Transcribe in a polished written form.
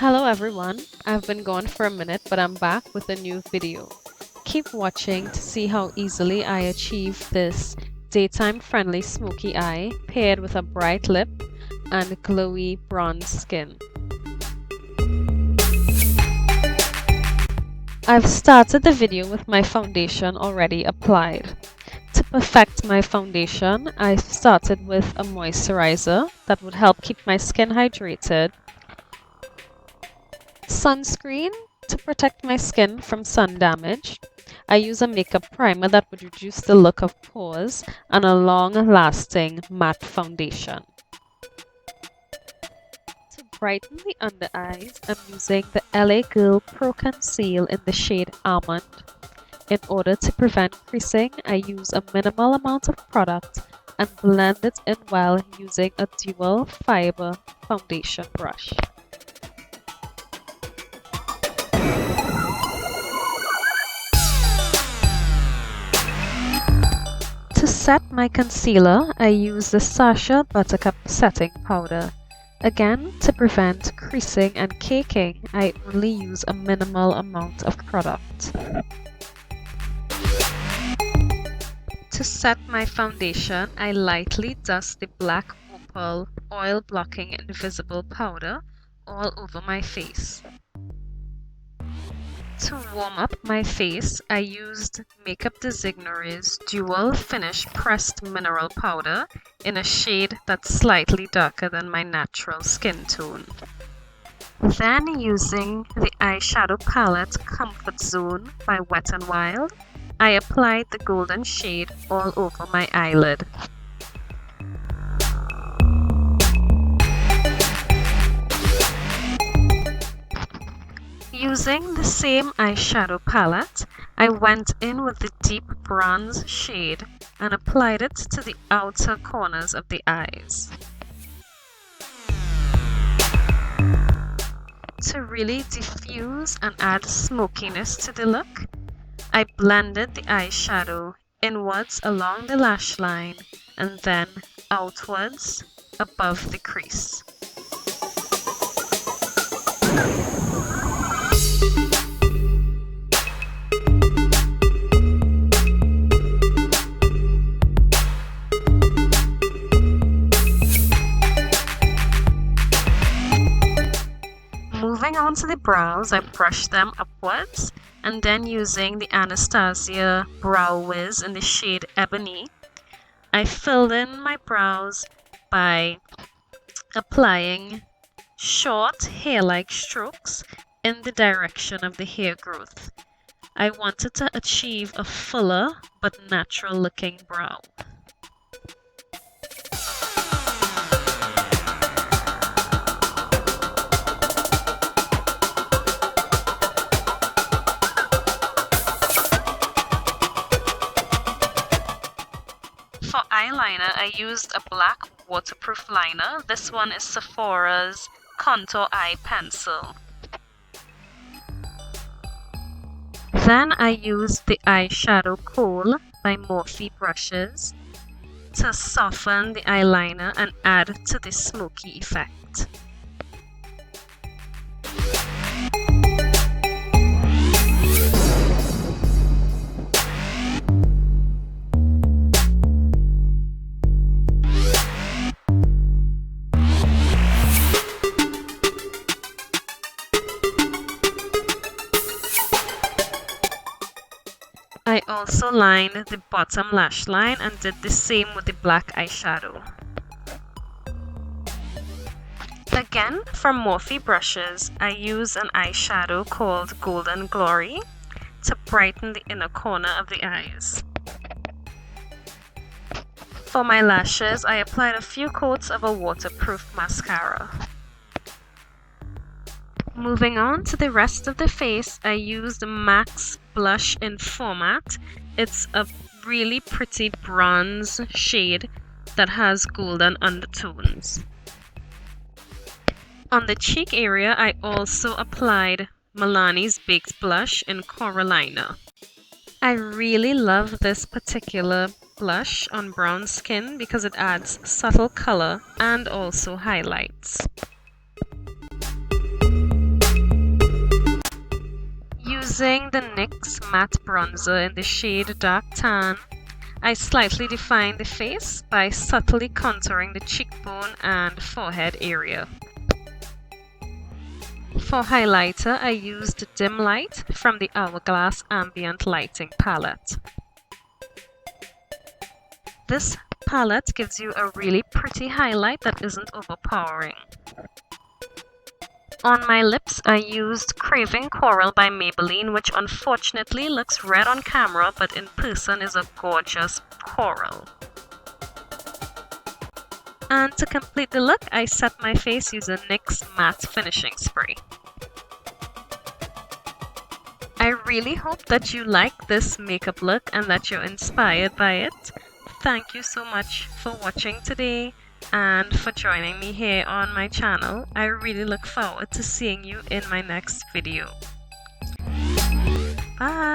Hello everyone, I've been gone for a minute but I'm back with a new video. Keep watching to see how easily I achieve this daytime friendly smoky eye paired with a bright lip and glowy bronze skin. I've started the video with my foundation already applied. To perfect my foundation, I started with a moisturizer that would help keep my skin hydrated, sunscreen to protect my skin from sun damage. I use a makeup primer that would reduce the look of pores, and a long-lasting matte foundation. To brighten the under eyes, I'm using the LA Girl Pro Conceal in the shade Almond. In order to prevent creasing, I use a minimal amount of product and blend it in well using a dual fiber foundation brush. To set my concealer, I use the Sasha Buttercup Setting Powder. Again, to prevent creasing and caking, I only use a minimal amount of product. To set my foundation, I lightly dust the Black Opal Oil Blocking Invisible Powder all over my face. To warm up my face, I used Makeup Designery's Dual Finish Pressed Mineral Powder in a shade that's slightly darker than my natural skin tone. Then, using the eyeshadow palette Comfort Zone by Wet n Wild, I applied the golden shade all over my eyelid. Using the same eyeshadow palette, I went in with the deep bronze shade and applied it to the outer corners of the eyes. To really diffuse and add smokiness to the look, I blended the eyeshadow inwards along the lash line and then outwards above the crease. Moving on to the brows, I brushed them upwards, and then using the Anastasia Brow Wiz in the shade Ebony, I filled in my brows by applying short hair-like strokes in the direction of the hair growth. I wanted to achieve a fuller but natural-looking brow. For eyeliner, I used a black waterproof liner. This one is Sephora's Contour Eye Pencil. Then I used the Eyeshadow Kohl by Morphe brushes to soften the eyeliner and add to the smoky effect. I also lined the bottom lash line and did the same with the black eyeshadow. Again, from Morphe brushes, I use an eyeshadow called Golden Glory to brighten the inner corner of the eyes. For my lashes, I applied a few coats of a waterproof mascara. Moving on to the rest of the face, I used MAC's blush in Format. It's a really pretty bronze shade that has golden undertones. On the cheek area, I also applied Milani's Baked Blush in Coralina. I really love this particular blush on brown skin because it adds subtle color and also highlights. Using the NYX matte bronzer in the shade Dark Tan, I slightly define the face by subtly contouring the cheekbone and forehead area. For highlighter, I used Dim Light from the Hourglass Ambient Lighting palette. This palette gives you a really pretty highlight that isn't overpowering. On my lips, I used Craving Coral by Maybelline, which unfortunately looks red on camera, but in person is a gorgeous coral. And to complete the look, I set my face using NYX Matte Finishing Spray. I really hope that you like this makeup look and that you're inspired by it. Thank you so much for watching today and for joining me here on my channel. I really look forward to seeing you in my next video. Bye!